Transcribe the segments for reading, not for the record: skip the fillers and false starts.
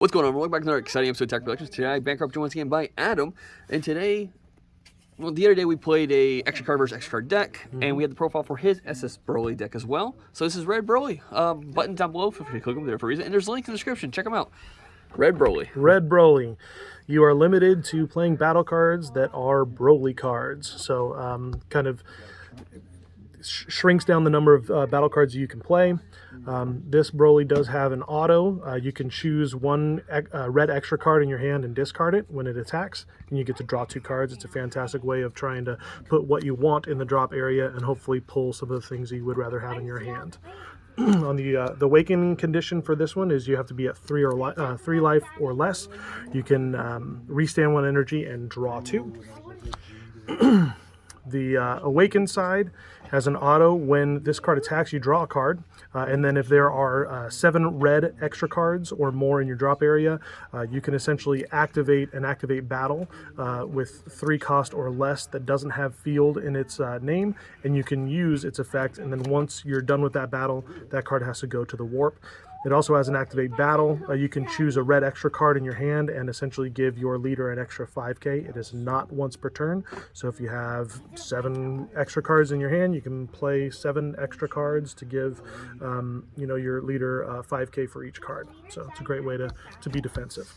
What's going on? Welcome back to another exciting episode of Tech Collections. Today, Bankrupt joined once again by Adam. And today, well, the other day we played a extra card versus extra card deck, and we had the profile for his SS Broly deck as well. So this is Red Broly. Buttons down below, feel free to click them there for a reason. And there's a link in the description. Check them out. Red Broly. Red Broly. You are limited to playing battle cards that are Broly cards. So kind of shrinks down the number of battle cards you can play. This Broly does have an auto. You can choose one red extra card in your hand and discard it when it attacks, and you get to draw 2 cards. It's a fantastic way of trying to put what you want in the drop area and hopefully pull some of the things that you would rather have in your hand. On the awakening condition for this one is you have to be at 3 life or less. You can restand 1 energy and draw 2. The awakened side has an auto. When this card attacks, you draw a card, and then if there are 7 red extra cards or more in your drop area, you can essentially activate battle with 3 cost or less that doesn't have field in its name, and you can use its effect, and then once you're done with that battle, that card has to go to the warp. It also has an activate battle. You can choose a red extra card in your hand and essentially give your leader an extra 5k. It is not once per turn. So if you have 7 extra cards in your hand, you can play 7 extra cards to give your leader 5k for each card. So it's a great way to be defensive.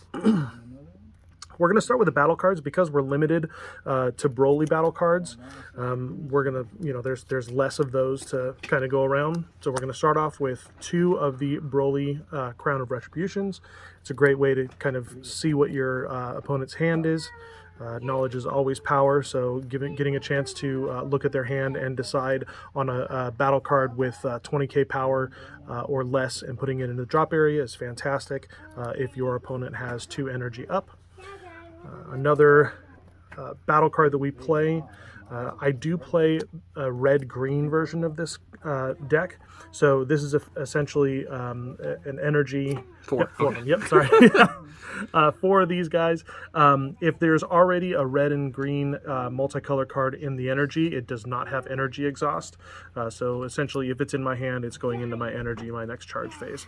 We're going to start with the battle cards because we're limited to Broly battle cards. We're going to, there's less of those to kind of go around. So we're going to start off with 2 of the Broly Crown of Retributions. It's a great way to kind of see what your opponent's hand is. Knowledge is always power, so getting a chance to look at their hand and decide on a battle card with 20k power or less and putting it in the drop area is fantastic if your opponent has 2 energy up. Another battle card that we play, I do play a red-green version of this deck. So this is essentially an energy... 4. Yep, sorry. 4 of these guys. If there's already a red and green multicolor card in the energy, it does not have energy exhaust. So essentially, if it's in my hand, it's going into my energy, my next charge phase.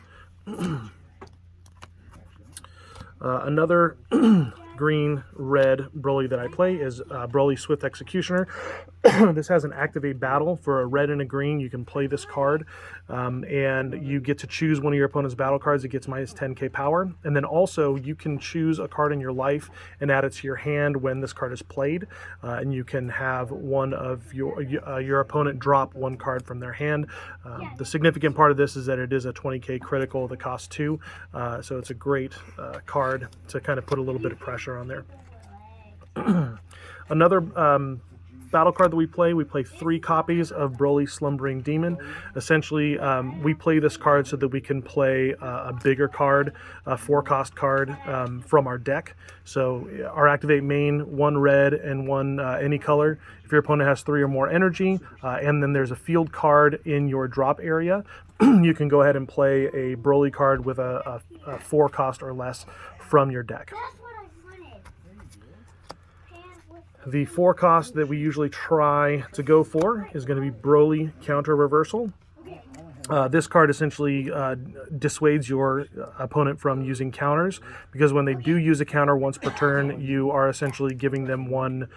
Another green-red Broly that I play is Broly Swift Executioner. This has an activate battle. For a red and a green, you can play this card, and you get to choose one of your opponent's battle cards. It gets minus 10k power, and then also you can choose a card in your life and add it to your hand when this card is played, and you can have one of your opponent drop 1 card from their hand. The significant part of this is that it is a 20k critical that costs 2, so it's a great card to kind of put a little bit of pressure on there. Another battle card that we play 3 copies of Broly Slumbering Demon. Essentially, we play this card so that we can play a bigger card, a 4-cost card from our deck. So our activate main, 1 red and 1 any color. If your opponent has 3 or more energy, and then there's a field card in your drop area, you can go ahead and play a Broly card with a 4-cost or less from your deck. The 4-cost that we usually try to go for is going to be Broly Counter Reversal. This card essentially dissuades your opponent from using counters, because when they do use a counter once per turn, you are essentially giving them 1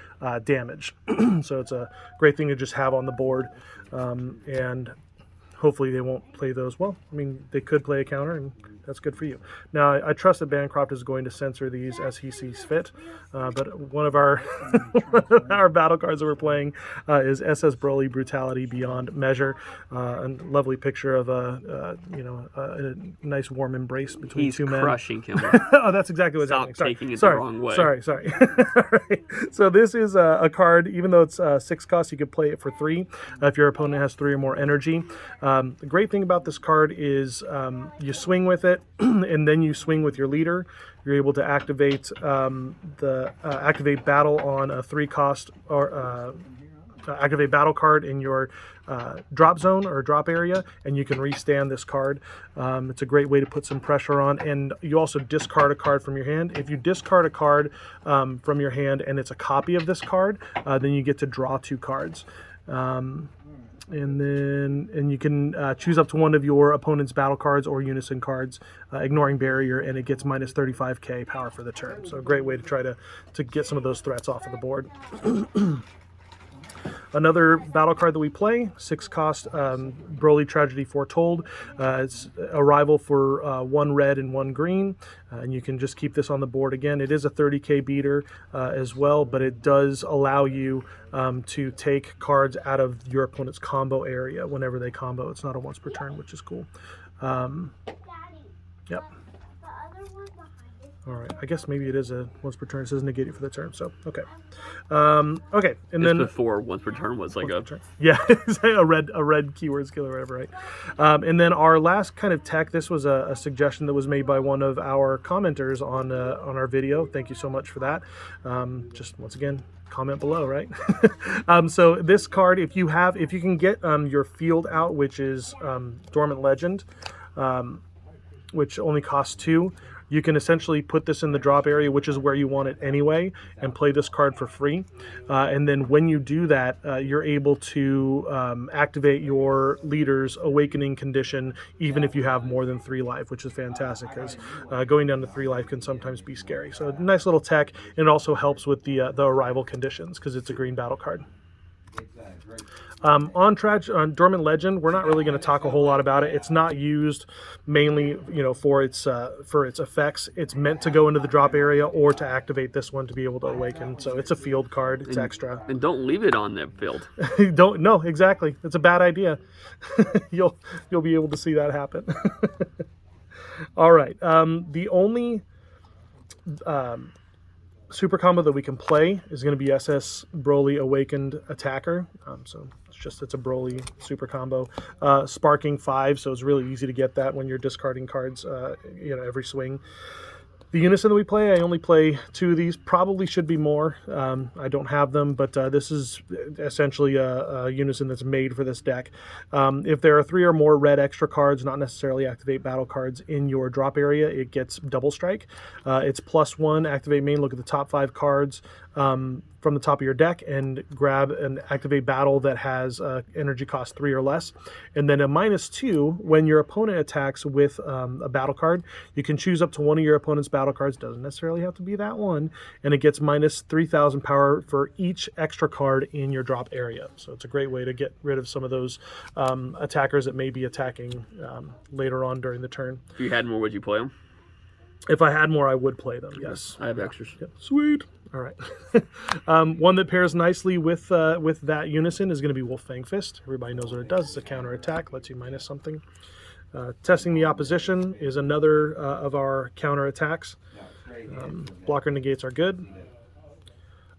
damage. So it's a great thing to just have on the board, and hopefully they won't play those. Well, I mean, they could play a counter, and that's good for you. Now, I trust that Bancroft is going to censor these as he sees fit, but one of our our battle cards that we're playing is SS Broly Brutality Beyond Measure. A lovely picture of a nice warm embrace between 2 men. He's crushing him. Oh, that's exactly what's happening. Stop taking it the wrong way. Sorry. Right. So this is a card, even though it's 6 cost, you could play it for 3 if your opponent has 3 or more energy. The great thing about this card is you swing with it, and then you swing with your leader. You're able to activate activate battle on a 3-cost or activate battle card in your drop zone or drop area, and you can restand this card. It's a great way to put some pressure on, and you also discard a card from your hand. If you discard a card from your hand and it's a copy of this card, then you get to draw 2 cards. And you can choose up to one of your opponent's battle cards or unison cards, ignoring barrier, and it gets minus 35k power for the turn. So a great way to try to get some of those threats off of the board. Another battle card that we play, 6 cost, Broly Tragedy Foretold. It's a rival for 1 red and 1 green, and you can just keep this on the board. Again, it is a 30k beater as well, but it does allow you to take cards out of your opponent's combo area whenever they combo. It's not a once per turn, which is cool. Yep. All right, I guess maybe it is a once per turn. It says negate it for the turn, so okay. Okay, and then before once per turn was like yeah, a red keyword skill or whatever, right? And then our last kind of tech. This was a suggestion that was made by one of our commenters on our video. Thank you so much for that. Just once again, comment below, right? So this card, if you can get your field out, which is Dormant Legend, which only costs 2. You can essentially put this in the drop area, which is where you want it anyway, and play this card for free. And then when you do that, you're able to activate your leader's awakening condition, even if you have more than 3 life, which is fantastic, because going down to 3 life can sometimes be scary. So nice little tech, and it also helps with the arrival conditions, because it's a green battle card. On Dormant Legend, we're not really going to talk a whole lot about it. It's not used mainly, for its effects. It's meant to go into the drop area or to activate this one to be able to awaken. So it's a field card. It's extra. And don't leave it on the field. No, exactly. It's a bad idea. You'll be able to see that happen. All right. The only super combo that we can play is going to be SS Broly Awakened Attacker. So it's a Broly super combo. Sparking 5, so it's really easy to get that when you're discarding cards, every swing. The unison that we play, I only play 2 of these. Probably should be more. I don't have them, but this is essentially a unison that's made for this deck. If there are 3 or more red extra cards, not necessarily activate battle cards, in your drop area, it gets double strike. It's +1, activate main, look at the top 5 cards from the top of your deck and grab an activate battle that has energy cost 3 or less. And then a -2, when your opponent attacks with a battle card, you can choose up to one of your opponent's battle cards. Doesn't necessarily have to be that one. And it gets -3,000 power for each extra card in your drop area. So it's a great way to get rid of some of those attackers that may be attacking later on during the turn. If you had more, would you play them? If I had more, I would play them, yes. I have extras. Yep. Sweet. All right. One that pairs nicely with that unison is going to be Wolf Fang Fist. Everybody knows what it does. It's a counter attack, lets you minus something. Testing the Opposition is another of our counter attacks. Blocker negates are good.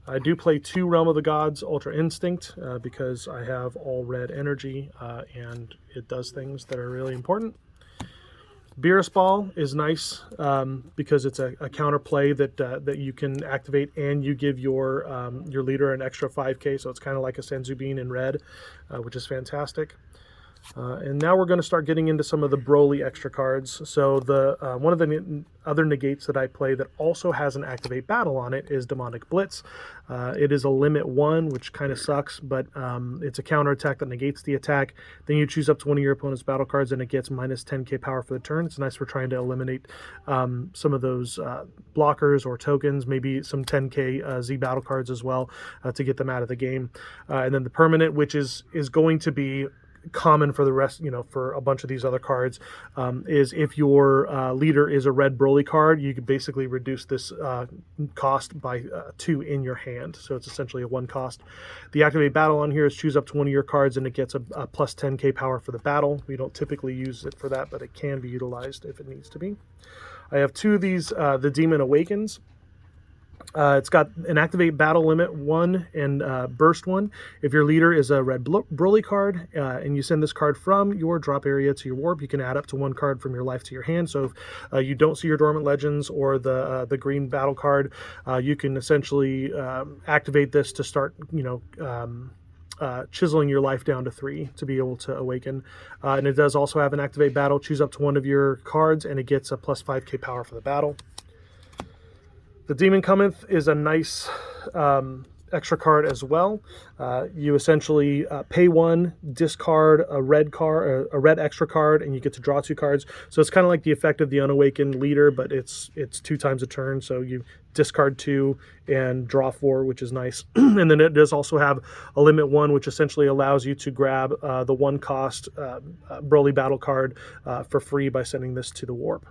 I do play 2 Realm of the Gods Ultra Instinct because I have all red energy and it does things that are really important. Beerus Ball is nice because it's a counterplay that you can activate, and you give your leader an extra 5k, so it's kind of like a Senzu Bean in red, which is fantastic. And now we're going to start getting into some of the Broly extra cards. So the one of the other negates that I play that also has an activate battle on it is Demonic Blitz. It is a limit 1, which kind of sucks, but it's a counter attack that negates the attack. Then you choose up to one of your opponent's battle cards and it gets -10k power for the turn. It's nice for trying to eliminate some of those blockers or tokens, maybe some 10k Z battle cards as well to get them out of the game. And then the permanent, which is going to be common for the rest, for a bunch of these other cards, is if your leader is a red Broly card, you could basically reduce this cost by 2 in your hand. So it's essentially a 1 cost. The activate battle on here is choose up to one of your cards and it gets a +10k power for the battle. We don't typically use it for that, but it can be utilized if it needs to be. I have 2 of these, the Demon Awakens. It's got an activate battle limit 1 and burst 1. If your leader is a red Broly card and you send this card from your drop area to your warp, you can add up to 1 card from your life to your hand. So if you don't see your Dormant Legends or the green battle card, you can essentially activate this to start, chiseling your life down to 3 to be able to awaken. And it does also have an activate battle. Choose up to one of your cards and it gets a +5k power for the battle. The Demon Cometh is a nice extra card as well. You essentially pay 1, discard a red extra card, and you get to draw 2 cards. So it's kind of like the effect of the Unawakened Leader, but it's 2 times a turn. So you discard 2 and draw 4, which is nice. And then it does also have a limit 1, which essentially allows you to grab the 1 cost Broly battle card for free by sending this to the warp.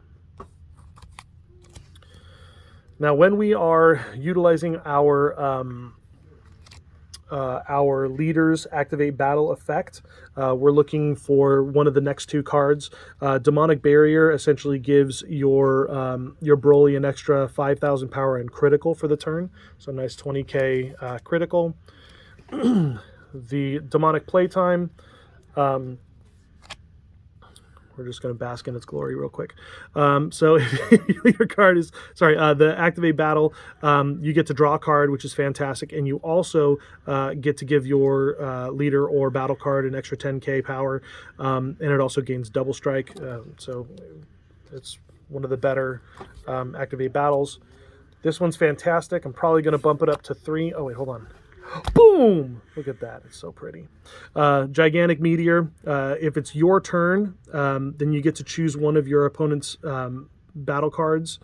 Now, when we are utilizing our leader's activate battle effect, we're looking for one of the next 2 cards. Demonic Barrier essentially gives your Broly an extra 5,000 power and critical for the turn, so a nice 20k critical. The Demonic Playtime. We're just going to bask in its glory real quick. So if your card is, the Activate Battle, you get to draw a card, which is fantastic. And you also get to give your leader or battle card an extra 10k power. And it also gains Double Strike. So it's one of the better Activate Battles. This one's fantastic. I'm probably going to bump it up to 3. Oh, wait, hold on. Boom! Look at that. It's so pretty. Gigantic Meteor. If it's your turn, then you get to choose one of your opponent's battle cards,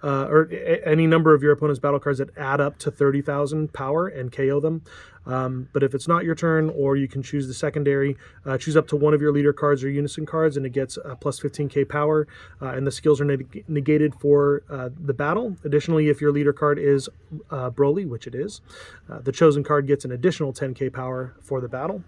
or any number of your opponent's battle cards that add up to 30,000 power and KO them. But if it's not your turn, or you can choose the secondary, choose up to one of your leader cards or unison cards, and it gets plus 15k power, and the skills are negated for the battle. Additionally, if your leader card is Broly, which it is, the chosen card gets an additional 10k power for the battle.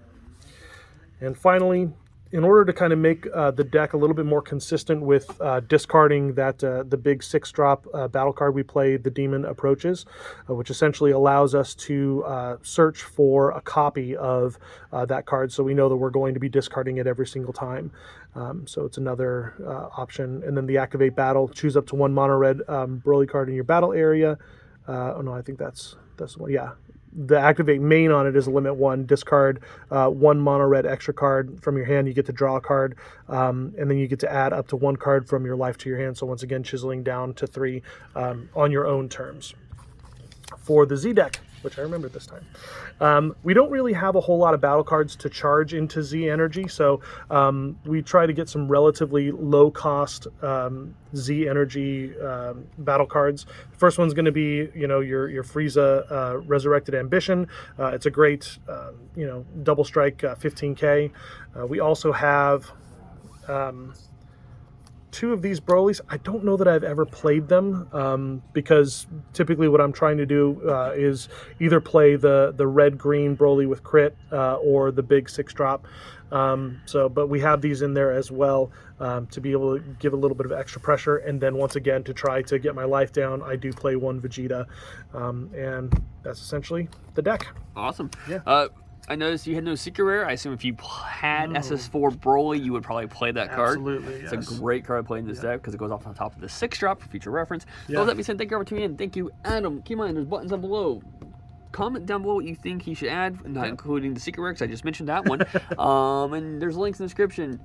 And finally, in order to kind of make the deck a little bit more consistent with discarding that the big 6-drop battle card we played, the Demon Approaches, which essentially allows us to search for a copy of that card, so we know that we're going to be discarding it every single time. So it's another option. And then the Activate Battle, choose up to 1 mono red Broly card in your battle area. Oh no, I think that's the one. Yeah. The Activate main on it is a limit 1. Discard 1 mono red extra card from your hand. You get to draw a card, and then you get to add up to 1 card from your life to your hand. So once again, chiseling down to 3 on your own terms. For the Z deck, which I remember this time, we don't really have a whole lot of battle cards to charge into Z energy, so we try to get some relatively low cost Z energy battle cards. The first one's going to be, your Frieza Resurrected Ambition. It's a great, double strike 15k. We also have 2 of these Brolys. I don't know that I've ever played them, because typically what I'm trying to do is either play the red-green Broly with crit or the big 6-drop. But we have these in there as well to be able to give a little bit of extra pressure. And then once again, to try to get my life down, I do play 1 Vegeta. And that's essentially the deck. Awesome. Yeah. I noticed you had no secret rare. I assume if you had SS4 Broly, you would probably play that card. Absolutely, It's yes. a great card to play in this deck because it goes off on top of the 6-drop for future reference. Yeah. Well, that being said, thank you for tuning in. Thank you, Adam. Keep in mind, there's buttons down below. Comment down below what you think he should add, not including the secret rare because I just mentioned that one. And there's links in the description.